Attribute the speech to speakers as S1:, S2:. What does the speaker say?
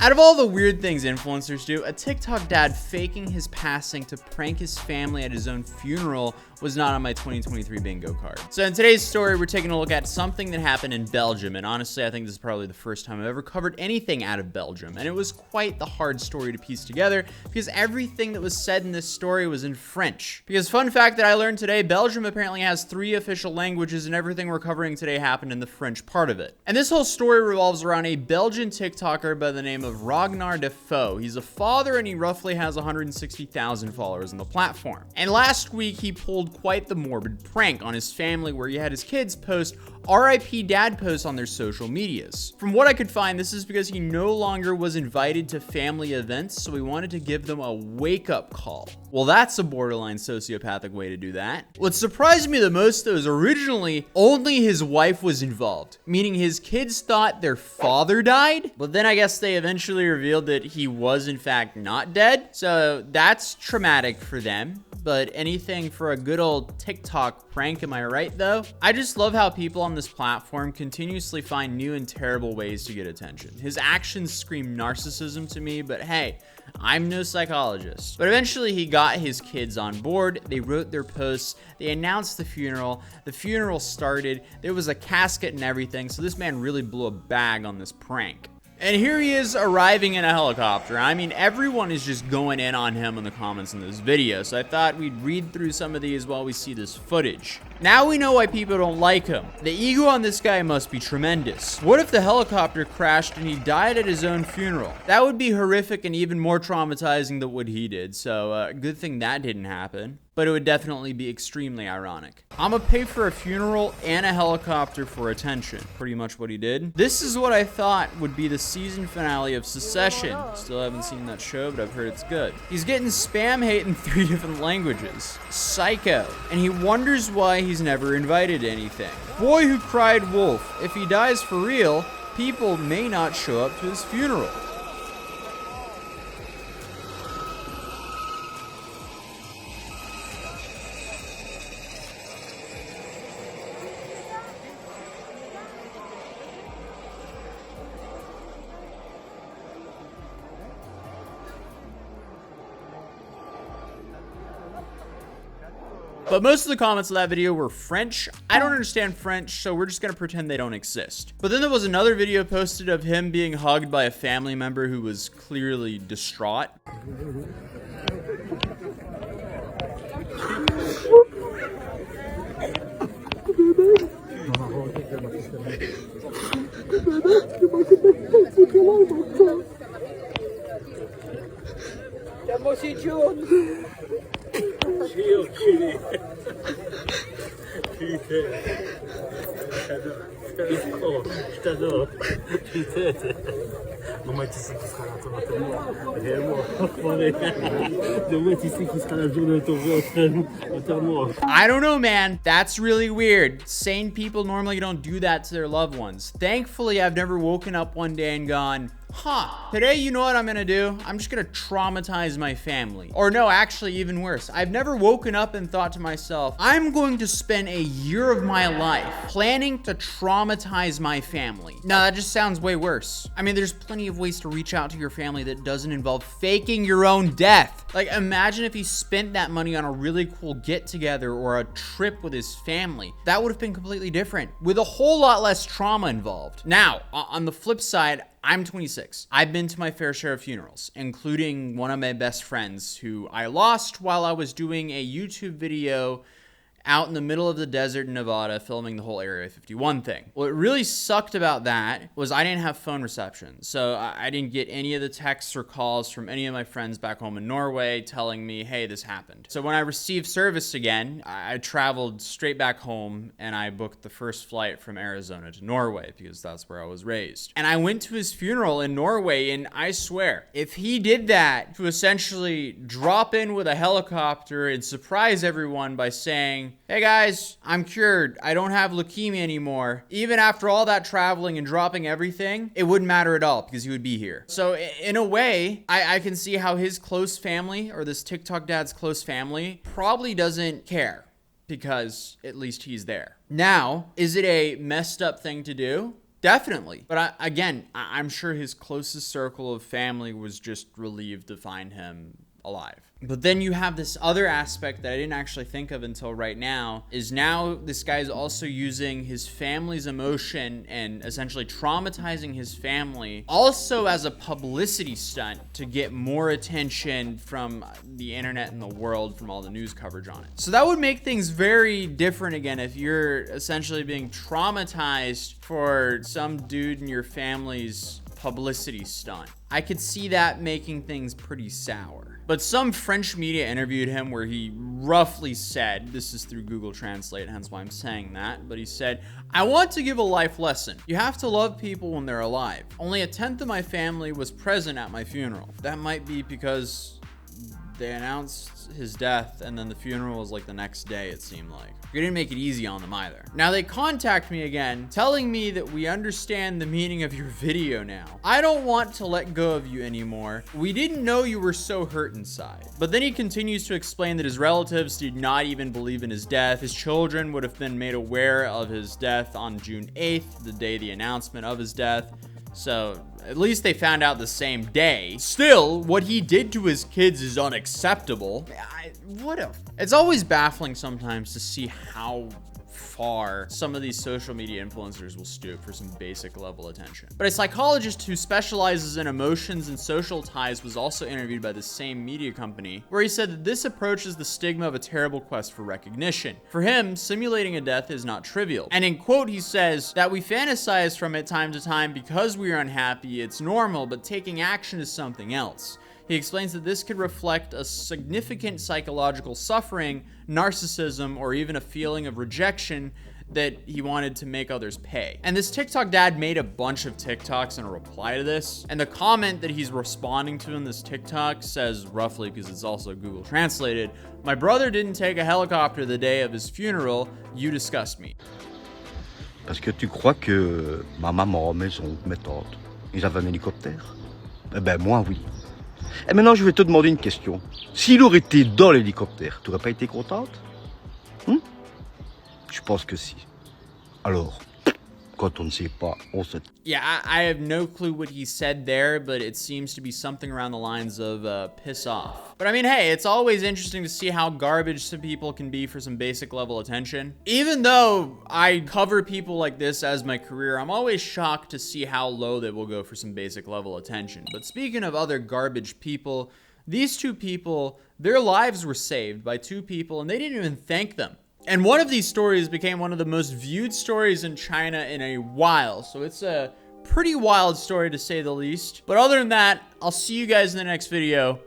S1: Out of all the weird things influencers do, a TikTok dad faking his passing to prank his family at his own funeral was not on my 2023 bingo card. So in today's story, we're taking a look at something that happened in Belgium. And honestly, I think this is probably the first time I've ever covered anything out of Belgium. And it was quite the hard story to piece together because everything that was said in this story was in French. Because fun fact that I learned today, Belgium apparently has 3 official languages and everything we're covering today happened in the French part of it. And this whole story revolves around a Belgian TikToker by the name of Ragnar Defoe. He's a father and he roughly has 160,000 followers on the platform. And last week he pulled quite the morbid prank on his family where he had his kids post RIP dad posts on their social medias. From what I could find, this is because he no longer was invited to family events, so he wanted to give them a wake-up call. Well, that's a borderline sociopathic way to do that. What surprised me the most, though, is originally only his wife was involved, meaning his kids thought their father died, but then I guess they eventually revealed that he was in fact not dead, so that's traumatic for them. But anything for a good old TikTok prank, am I right though? I just love how people on this platform continuously find new and terrible ways to get attention. His actions scream narcissism to me, but hey, I'm no psychologist. But eventually he got his kids on board, they wrote their posts, they announced the funeral started, there was a casket and everything, so this man really blew a bag on this prank. And here he is arriving in a helicopter. I mean, everyone is just going in on him in the comments in this video, so I thought we'd read through some of these while we see this footage. Now we know why people don't like him. The ego on this guy must be tremendous. What if the helicopter crashed and he died at his own funeral? That would be horrific and even more traumatizing than what he did, so good thing that didn't happen. But it would definitely be extremely ironic. I'ma pay for a funeral and a helicopter for attention. Pretty much what he did. This is what I thought would be the season finale of Succession. Still haven't seen that show, but I've heard it's good. He's getting spam hate in 3 different languages. Psycho. And he wonders why he's never invited to anything. Boy who cried wolf. If he dies for real, people may not show up to his funeral. But most of the comments of that video were French. I don't understand French, so we're just gonna pretend they don't exist. But then there was another video posted of him being hugged by a family member who was clearly distraught. I don't know, man. That's really weird. Sane people normally don't do that to their loved ones. Thankfully, I've never woken up one day and gone, today, you know what I'm gonna do? I'm just gonna traumatize my family. Or no, actually even worse. I've never woken up and thought to myself, I'm going to spend a year of my life planning to traumatize my family. No, that just sounds way worse. I mean, there's plenty of ways to reach out to your family that doesn't involve faking your own death. Like, imagine if he spent that money on a really cool get-together or a trip with his family. That would have been completely different, with a whole lot less trauma involved. Now, on the flip side, I'm 26. I've been to my fair share of funerals, including one of my best friends who I lost while I was doing a YouTube video out in the middle of the desert in Nevada filming the whole Area 51 thing. What really sucked about that was I didn't have phone reception. So I didn't get any of the texts or calls from any of my friends back home in Norway telling me, hey, this happened. So when I received service again, I traveled straight back home and I booked the first flight from Arizona to Norway because that's where I was raised. And I went to his funeral in Norway, and I swear, if he did that to essentially drop in with a helicopter and surprise everyone by saying, hey guys, I'm cured. I don't have leukemia anymore. Even after all that traveling and dropping everything, it wouldn't matter at all because he would be here. So in a way, I can see how his close family, or this TikTok dad's close family, probably doesn't care because at least he's there. Now, is it a messed up thing to do? Definitely. But I'm sure his closest circle of family was just relieved to find him alive. But then you have this other aspect that I didn't actually think of until right now, is now this guy's also using his family's emotion and essentially traumatizing his family also as a publicity stunt to get more attention from the internet and the world from all the news coverage on it. So that would make things very different again if you're essentially being traumatized for some dude in your family's publicity stunt. I could see that making things pretty sour. But some French media interviewed him where he roughly said, this is through Google Translate, hence why I'm saying that, but he said, "I want to give a life lesson. You have to love people when they're alive. Only a tenth of my family was present at my funeral." That might be because they announced his death and then the funeral was like the next day, it seemed like. We didn't make it easy on them either. Now they contact me again, telling me that we understand the meaning of your video now. I don't want to let go of you anymore. We didn't know you were so hurt inside. But then he continues to explain that his relatives did not even believe in his death. His children would have been made aware of his death on June 8th, the day the announcement of his death. So at least they found out the same day. Still, what he did to his kids is unacceptable. It's always baffling sometimes to see how far some of these social media influencers will stoop for some basic level attention. But a psychologist who specializes in emotions and social ties was also interviewed by the same media company, where he said that this approaches the stigma of a terrible quest for recognition. For him, simulating a death is not trivial. And in quote, he says that we fantasize from it time to time because we are unhappy, it's normal, but taking action is something else. He explains that this could reflect a significant psychological suffering, narcissism, or even a feeling of rejection that he wanted to make others pay. And this TikTok dad made a bunch of TikToks in a reply to this. And the comment that he's responding to in this TikTok says roughly, because it's also Google translated, "My brother didn't take a helicopter the day of his funeral. You disgust me."
S2: Parce que tu crois que ma maman, mes oncles, mes tantes, ils avaient un hélicoptère? Eh ben moi oui. Et maintenant je vais te demander une question. S'il aurait été dans l'hélicoptère, tu n'aurais pas été contente? Je pense que si. Alors, quand on ne sait pas, on se...
S1: Yeah, I have no clue what he said there, but it seems to be something around the lines of piss off. But I mean, hey, it's always interesting to see how garbage some people can be for some basic level attention. Even though I cover people like this as my career, I'm always shocked to see how low they will go for some basic level attention. But speaking of other garbage people, these two people, their lives were saved by two people and they didn't even thank them. And one of these stories became one of the most viewed stories in China in a while. So it's a pretty wild story to say the least. But other than that, I'll see you guys in the next video.